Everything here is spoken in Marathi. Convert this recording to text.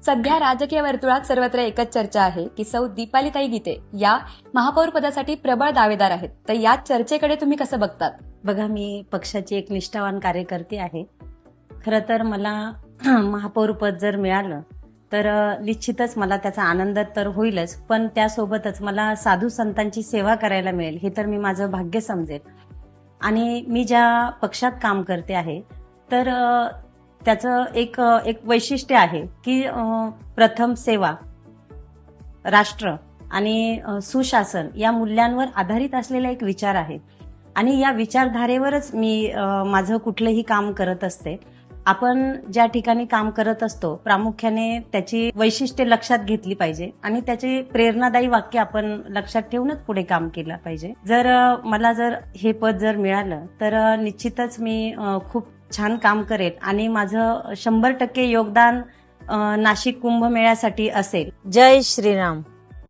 सध्या राजकीय वर्तुळात सर्वत्र एकच चर्चा आहे की सौ दीपालीताई गीते या महापौर पदासाठी प्रबळ दावेदार आहेत. तर या चर्चेकडे तुम्ही कसं बघतात? बघा, मी पक्षाची एक निष्ठावान कार्यकर्ती आहे. खरं तर मला महापौर पद जर मिळालं तर निश्चितच मला त्याचा आनंद तर होईलच, पण त्यासोबतच मला साधू संतांची सेवा करायला मिळेल हे तर मी माझं भाग्य समजेल. आणि मी ज्या पक्षात काम करते आहे तर त्याचं एक वैशिष्ट्य आहे की प्रथम सेवा, राष्ट्र आणि सुशासन या मूल्यांवर आधारित असलेला एक विचार आहे. आणि या विचारधारेवरच मी माझं कुठलंही काम करत असते. आपण ज्या ठिकाणी काम करत असतो प्रामुख्याने त्याची वैशिष्ट्ये लक्षात घेतली पाहिजे आणि त्याचे प्रेरणादायी वाक्य आपण लक्षात ठेवूनच पुढे काम केलं पाहिजे. मला हे पद जर मिळालं तर निश्चितच मी खूप छान काम करेल आणि माझं 100% योगदान नाशिक कुंभमेळ्यासाठी असेल. जय श्रीराम.